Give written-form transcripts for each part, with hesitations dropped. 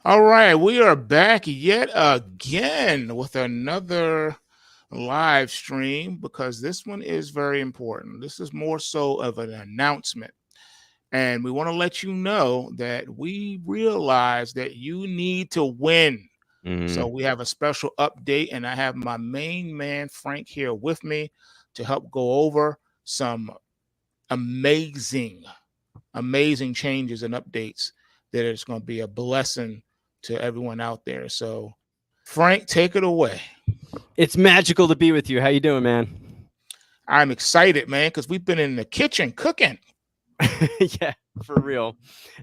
All right, we are back yet again with another live stream because this one is very important. This is more so of an announcement. And we want to let you know that we realize that you need to win. So Mhm. we have a special update, and I have my main man, Frank, here with me to help go over some amazing amazing changes and updates that is going to be a blessing to everyone out there. So, Frank, take it away. It's magical to be with you. How you doing, man? I'm excited, man, because we've been in the kitchen cooking. Yeah, for real.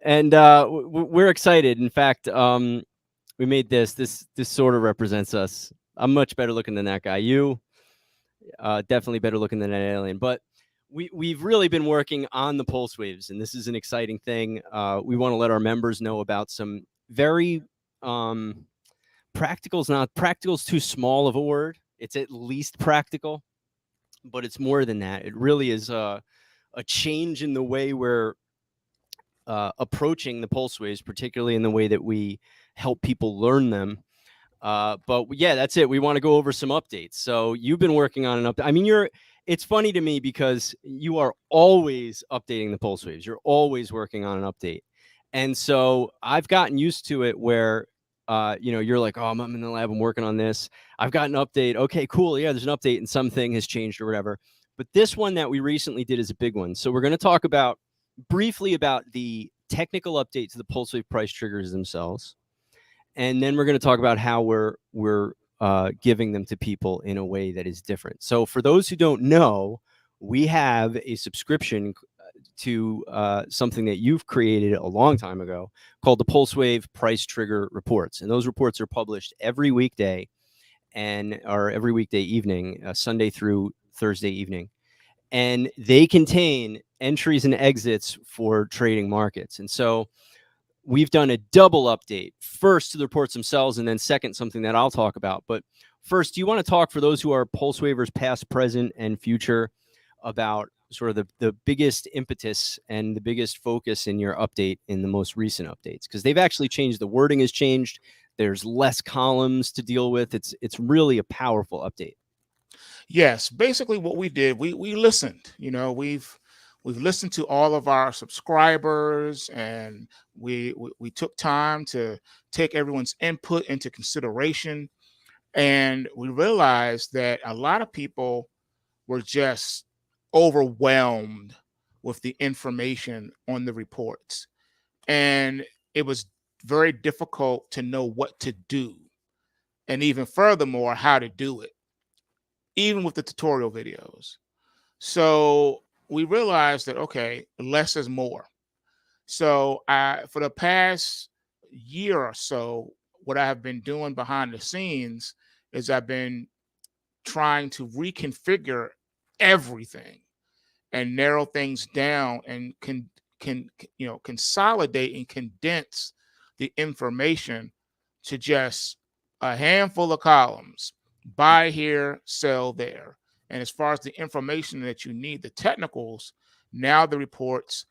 And we're excited. In fact, we made this sort of represents us. I'm much better looking than that guy. You definitely better looking than that alien. But we've really been working on the pulse waves, and this is an exciting thing. We want to let our members know about some very practical's too small of a word. It's at least practical, but it's more than that. It really is a change in the way we're approaching the pulse waves, particularly in the way that we help people learn them. But yeah, that's it. We want to go over some updates. So you've been working on an update. I mean, it's funny to me because you are always updating the pulse waves. You're always working on an update. And so I've gotten used to it where, you're like, oh, I'm in the lab, I'm working on this. I've got an update. Okay, cool. Yeah, there's an update and something has changed or whatever. But this one that we recently did is a big one. So we're going to talk about briefly about the technical update to the pulse wave price triggers themselves, and then we're going to talk about how we're giving them to people in a way that is different. So for those who don't know, we have a subscription to something that you've created a long time ago called the Pulse Wave Price Trigger Reports, and those reports are published every weekday or every weekday evening, Sunday through Thursday evening, and they contain entries and exits for trading markets. And so we've done a double update, first to the reports themselves, and then second, something that I'll talk about. But first, do you want to talk, for those who are pulse waivers past, present, and future, about sort of the biggest impetus and the biggest focus in your update in the most recent updates? Because they've actually changed. The wording has changed. There's less columns to deal with. It's really a powerful update. Yes, basically what we did, we listened. We've listened to all of our subscribers, and we took time to take everyone's input into consideration, and we realized that a lot of people were just overwhelmed with the information on the reports. And it was very difficult to know what to do. And even furthermore, how to do it, even with the tutorial videos. So we realized that, okay, less is more. So for the past year or so, what I have been doing behind the scenes is I've been trying to reconfigure everything and narrow things down and can consolidate and condense the information to just a handful of columns: buy here, sell there. And as far as the information that you need, the technicals, now the reports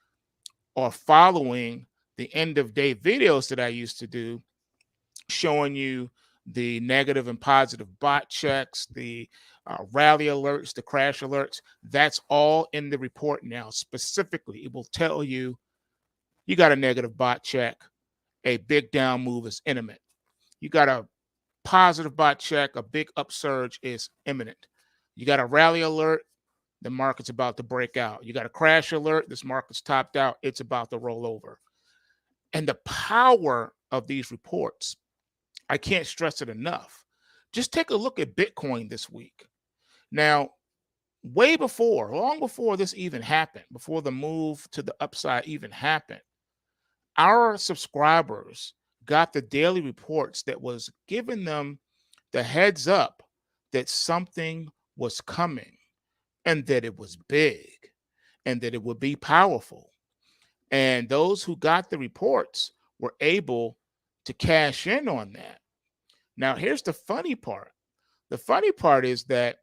are following the end of day videos that I used to do, showing you the negative and positive bot checks, the rally alerts, the crash alerts. That's all in the report now. Specifically, it will tell you you got a negative bot check, a big down move is imminent. You got a positive bot check, a big upsurge is imminent. You got a rally alert, the market's about to break out. You got a crash alert, this market's topped out, it's about to roll over. And the power of these reports, I can't stress it enough. Just take a look at Bitcoin this week. Now, way before, long before this even happened, before the move to the upside even happened, our subscribers got the daily reports that was giving them the heads up that something was coming and that it was big and that it would be powerful. And those who got the reports were able to cash in on that. Now, here's the funny part. The funny part is that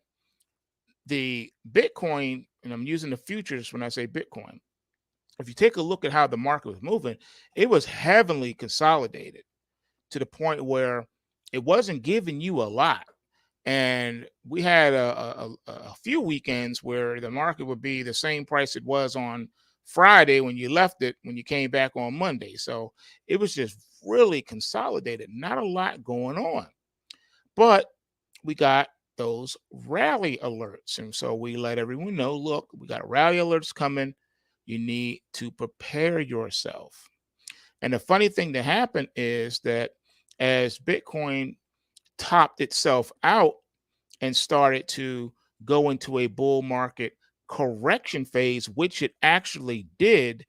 the Bitcoin, and I'm using the futures when I say Bitcoin, if you take a look at how the market was moving, it was heavily consolidated. to the point where it wasn't giving you a lot. And we had a few weekends where the market would be the same price it was on Friday when you left it when you came back on Monday. So it was just really consolidated, not a lot going on. But we got those rally alerts. And so we let everyone know, look, we got rally alerts coming. You need to prepare yourself. And the funny thing that happened is that as Bitcoin topped itself out and started to go into a bull market correction phase, which it actually did,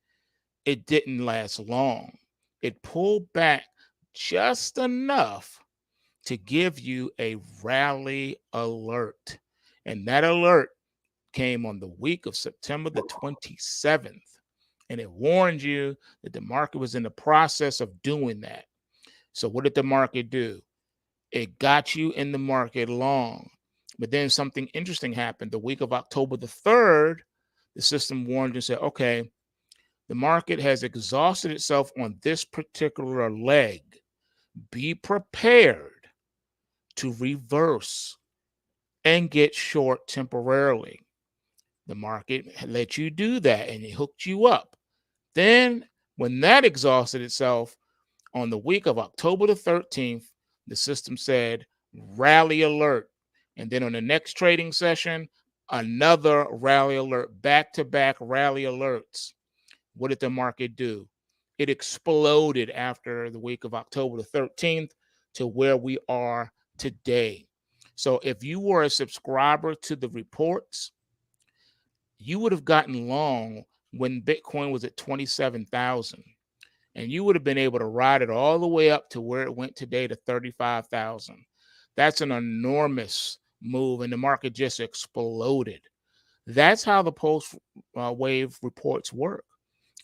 it didn't last long. It pulled back just enough to give you a rally alert. And that alert came on the week of September the 27th. And it warned you that the market was in the process of doing that. So, what did the market do? It got you in the market long. But then something interesting happened. The week of October the 3rd, the system warned you and said, okay, the market has exhausted itself on this particular leg. Be prepared to reverse and get short temporarily. The market let you do that and it hooked you up. Then, when that exhausted itself on the week of October the 13th, the system said rally alert. And then on the next trading session, another rally alert, back to back rally alerts. What did the market do? It exploded after the week of October the 13th to where we are today. So if you were a subscriber to the reports, you would have gotten long when Bitcoin was at 27,000, and you would have been able to ride it all the way up to where it went today to 35,000. That's an enormous move, and the market just exploded. That's how the post wave reports work.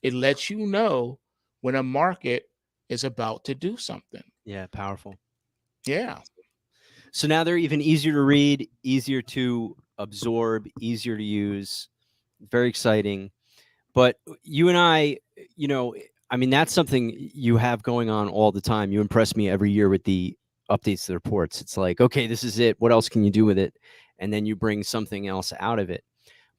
It lets you know when a market is about to do something. Yeah, powerful. Yeah. So now they're even easier to read, easier to absorb, easier to use. Very exciting. But you and I, I mean, that's something you have going on all the time. You impress me every year with the updates to the reports. It's like, okay, this is it. What else can you do with it? And then you bring something else out of it.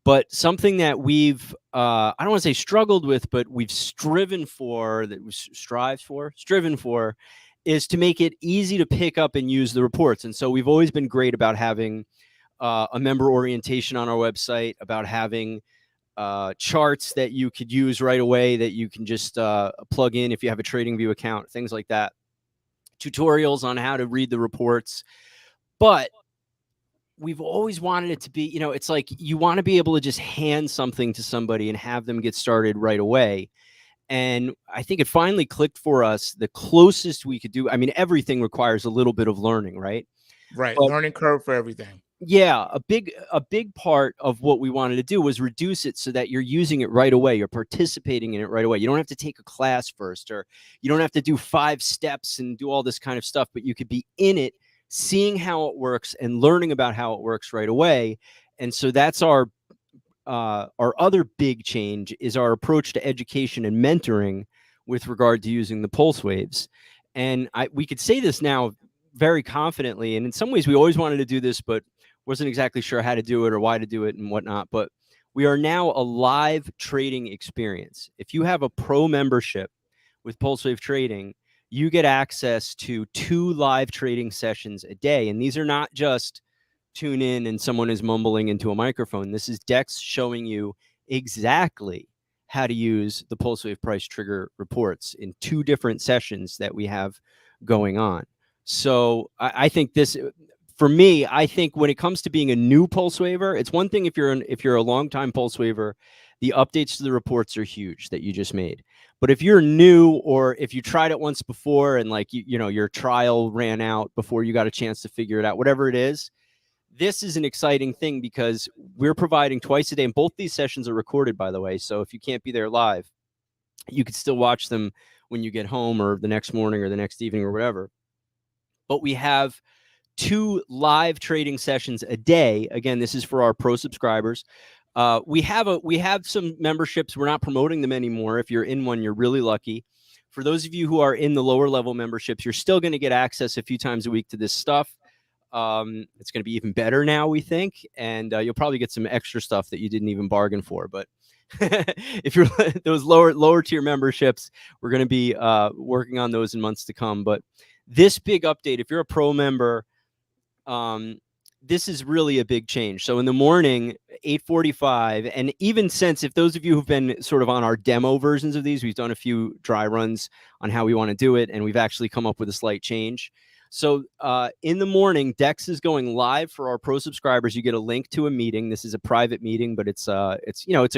But something that we've, I don't want to say struggled with, but we've striven for, is to make it easy to pick up and use the reports. And so we've always been great about having a member orientation on our website, about having charts that you could use right away that you can just plug in if you have a TradingView account, things like that. Tutorials on how to read the reports. But we've always wanted it to be, it's like you want to be able to just hand something to somebody and have them get started right away. And I think it finally clicked for us. The closest we could do, I mean, everything requires a little bit of learning, right? Right. But Learning curve for everything. yeah, a big part of what we wanted to do was reduce it so that you're using it right away. You're participating in it right away. You don't have to take a class first, or you don't have to do 5 steps and do all this kind of stuff, but you could be in it, seeing how it works and learning about how it works right away. And so that's our other big change is our approach to education and mentoring with regard to using the pulse waves. And we could say this now very confidently. And in some ways, we always wanted to do this, but wasn't exactly sure how to do it or why to do it and whatnot. But we are now a live trading experience. If you have a pro membership with Pulse Wave Trading, you get access to 2 live trading sessions a day. And these are not just tune in and someone is mumbling into a microphone. This is Dex showing you exactly how to use the Pulse Wave price trigger reports in 2 different sessions that we have going on. So I think this, for me, I think when it comes to being a new Pulse Waver, it's one thing if you're a long-time Pulse Waver, the updates to the reports are huge that you just made. But if you're new, or if you tried it once before and like your trial ran out before you got a chance to figure it out, whatever it is, this is an exciting thing because we're providing twice a day, and both these sessions are recorded, by the way. So if you can't be there live, you could still watch them when you get home or the next morning or the next evening or whatever. But we have 2 live trading sessions a day. Again, this is for our pro subscribers. We have some memberships. We're not promoting them anymore. If you're in one, you're really lucky. For those of you who are in the lower level memberships, you're still going to get access a few times a week to this stuff. It's going to be even better now, we think, and you'll probably get some extra stuff that you didn't even bargain for. But if you're those lower tier memberships, we're going to be working on those in months to come. But this big update, if you're a pro member, this is really a big change. So in the morning, 8:45, and even since, if those of you who've been sort of on our demo versions of these, we've done a few dry runs on how we want to do it, and we've actually come up with a slight change. So in the morning, Dex is going live for our pro subscribers. You get a link to a meeting. This is a private meeting, but it's a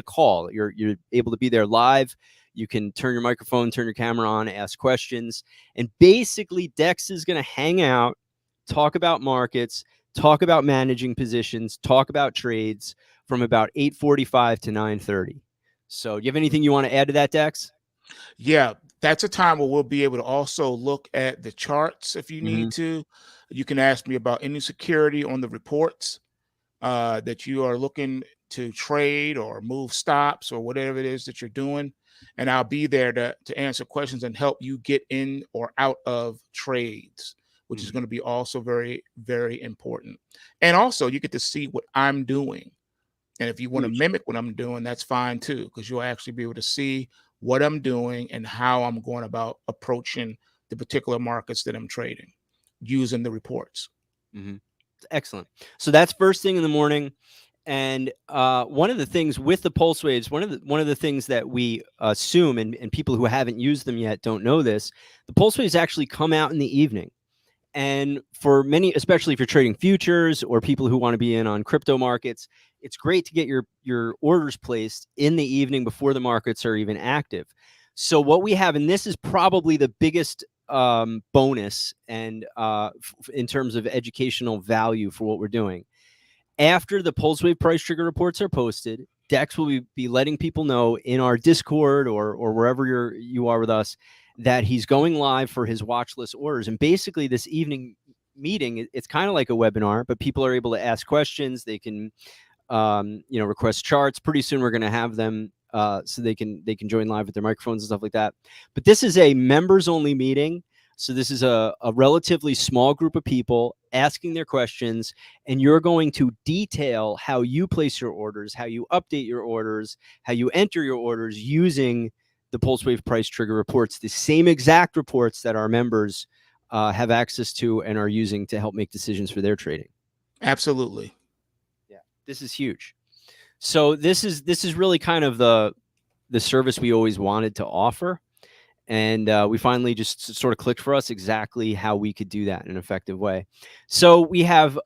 call. You're able to be there live. You can turn your microphone, turn your camera on, ask questions, and basically Dex is going to hang out, talk about markets, talk about managing positions, talk about trades from about 8:45 to 9:30. So, do you have anything you want to add to that, Dex? Yeah, that's a time where we'll be able to also look at the charts if you Mm-hmm. need to. You can ask me about any security on the reports that you are looking to trade or move stops or whatever it is that you're doing. And I'll be there to answer questions and help you get in or out of trades, which is Mm-hmm. going to be also very, very important. And also, you get to see what I'm doing. And if you want to Huge. mimic what I'm doing, that's fine too, because you'll actually be able to see what I'm doing and how I'm going about approaching the particular markets that I'm trading using the reports. Mm-hmm. Excellent. So that's first thing in the morning. And one of the things with the pulse waves, one of the things that we assume, and people who haven't used them yet don't know this, the pulse waves actually come out in the evening. And for many, especially if you're trading futures or people who want to be in on crypto markets, it's great to get your orders placed in the evening before the markets are even active. So what we have, and this is probably the biggest bonus and in terms of educational value for what we're doing, after the pulse wave price trigger reports are posted, Dex will be letting people know in our Discord or wherever you are with us that he's going live for his watch list orders. And basically, this evening meeting, it's kind of like a webinar, but people are able to ask questions. They can request charts. Pretty soon, we're going to have them so they can join live with their microphones and stuff like that. But this is a members only meeting. So this is a relatively small group of people asking their questions, and you're going to detail how you place your orders, how you update your orders, how you enter your orders using the pulse wave price trigger reports, the same exact reports that our members have access to and are using to help make decisions for their trading. Absolutely. Yeah, this is huge. So this is really kind of the service we always wanted to offer. And we finally just sort of clicked for us exactly how we could do that in an effective way. So we have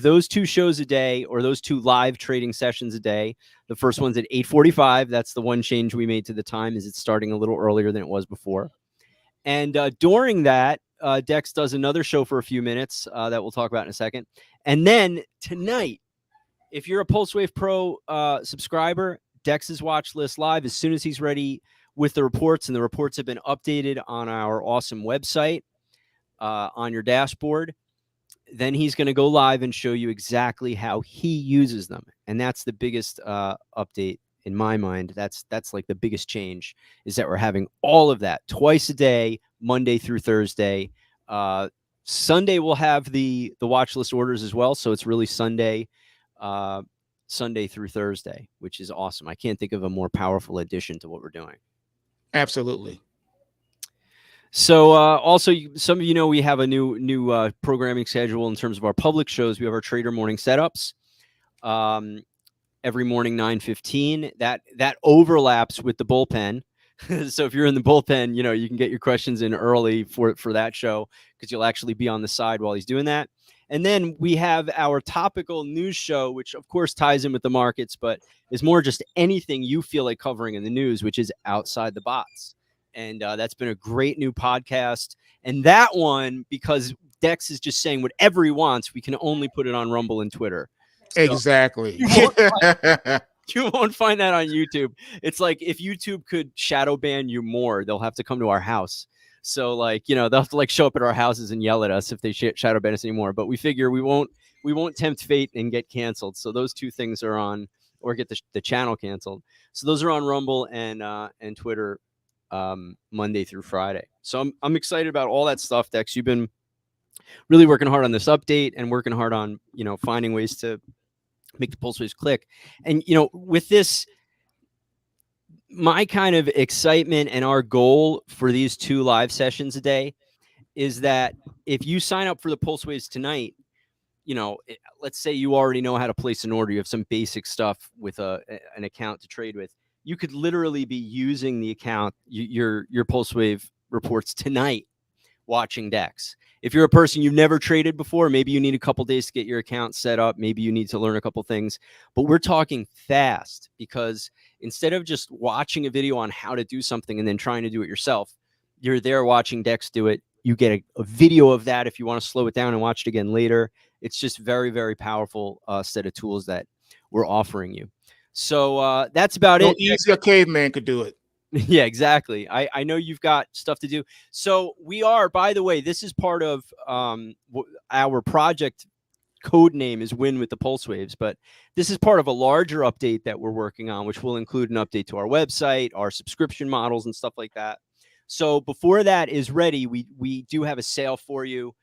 those two shows a day, or those two live trading sessions a day. The first one's at 8:45. That's the one change we made to the time, is it's starting a little earlier than it was before. And during that, Dex does another show for a few minutes that we'll talk about in a second. And then tonight, if you're a PulseWave Pro subscriber, Dex's watch list live as soon as he's ready with the reports, and the reports have been updated on our awesome website on your dashboard. Then he's going to go live and show you exactly how he uses them, and that's the biggest update in my mind. That's like the biggest change, is that we're having all of that twice a day, Monday through Thursday. Sunday we'll have the watch list orders as well, so it's really Sunday through Thursday, which is awesome. I can't think of a more powerful addition to what we're doing. Absolutely. So also, some of you know we have a new programming schedule in terms of our public shows. We have our Trader Morning Setups every morning, 9:15. That overlaps with the bullpen. So if you're in the bullpen, you can get your questions in early for that show, because you'll actually be on the side while he's doing that. And then we have our topical news show, which of course ties in with the markets, but is more just anything you feel like covering in the news, which is Outside the Bots. And that's been a great new podcast. And that one, because Dex is just saying whatever he wants, we can only put it on Rumble and Twitter. So Exactly. you won't find that on YouTube. It's like if YouTube could shadow ban you more, they'll have to come to our house. So they'll have to show up at our houses and yell at us if they shadow ban us anymore. But we figure we won't tempt fate and get canceled. So those two things are on, or get the channel canceled. So those are on Rumble and Twitter Monday through Friday. So I'm excited about all that stuff, Dex. You've been really working hard on this update and working hard on, finding ways to make the pulse waves click. And, with this, my kind of excitement and our goal for these 2 live sessions a day is that if you sign up for the pulse waves tonight, let's say you already know how to place an order, you have some basic stuff with an account to trade with. You could literally be using the account, your pulse wave reports tonight, watching DEX. If you're a person you've never traded before, maybe you need a couple days to get your account set up. Maybe you need to learn a couple things, but we're talking fast, because instead of just watching a video on how to do something and then trying to do it yourself, you're there watching DEX do it. You get a video of that if you want to slow it down and watch it again later. It's just very, very powerful set of tools that we're offering you. So that's about No it. easier caveman could do it. Yeah, exactly. I know you've got stuff to do. So we are, by the way, this is part of our project code name is Win with the Pulse Waves, but this is part of a larger update that we're working on, which will include an update to our website, our subscription models, and stuff like that. So before that is ready, we do have a sale for you.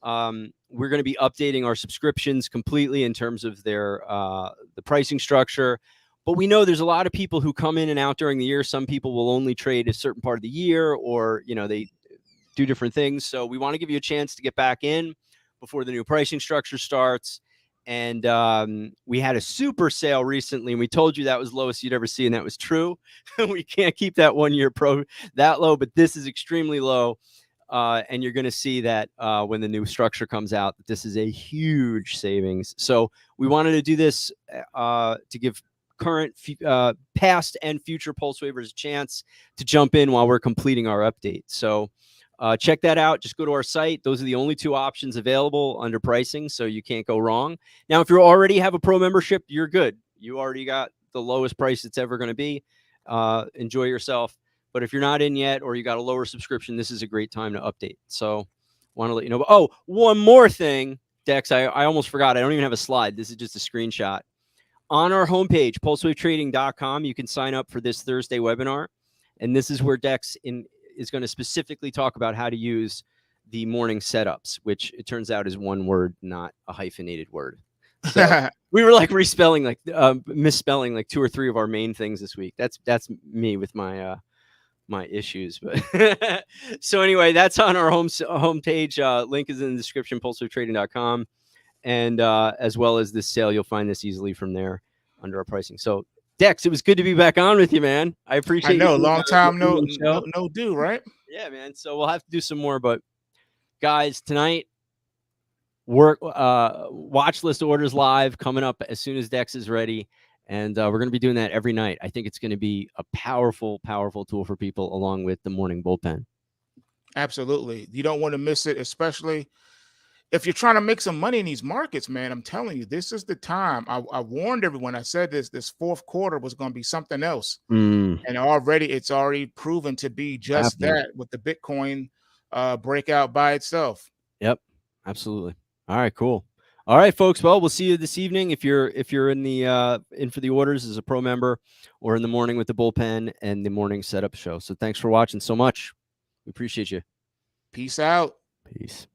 We're going to be updating our subscriptions completely in terms of their the pricing structure. But we know there's a lot of people who come in and out during the year. Some people will only trade a certain part of the year, or they do different things. So we want to give you a chance to get back in before the new pricing structure starts. And we had a super sale recently, and we told you that was lowest you'd ever see, and that was true. We can't keep that 1-year pro that low, but this is extremely low. And you're going to see that when the new structure comes out, that this is a huge savings. So we wanted to do this to give current, past, and future pulse waivers a chance to jump in while we're completing our update. So check that out. Just go to our site. Those are the only 2 options available under pricing, so you can't go wrong. Now, if you already have a pro membership, you're good. You already got the lowest price it's ever going to be. Enjoy yourself. But if you're not in yet, or you got a lower subscription, this is a great time to update. So want to let you know. Oh, one more thing, Dex. I almost forgot. I don't even have a slide. This is just a screenshot. On our homepage, pulsewavetrading.com, you can sign up for this Thursday webinar. And this is where Dex is going to specifically talk about how to use the morning setups, which it turns out is one word, not a hyphenated word. So we were like misspelling like 2 or 3 of our main things this week. That's me with my my issues. But so anyway, that's on our homepage. Link is in the description, pulsewavetrading.com. And as well as this sale, you'll find this easily from there under our pricing. So Dex, it was good to be back on with you, man. I appreciate I know, you. long time no show. no do, right? Yeah, man. So we'll have to do some more. But guys, tonight, watch list orders live coming up as soon as Dex is ready. And we're going to be doing that every night. I think it's going to be a powerful, powerful tool for people, along with the morning bullpen. Absolutely. You don't want to miss it, especially if you're trying to make some money in these markets, man. I'm telling you, this is the time. I warned everyone. I said this fourth quarter was going to be something else. And it's already proven to be just that, with the Bitcoin breakout by itself. Yep, absolutely. All right, cool. All right, folks. Well, we'll see you this evening if you're in the in for the orders as a pro member, or in the morning with the bullpen and the morning setup show. So thanks for watching so much. We appreciate you. Peace out. Peace.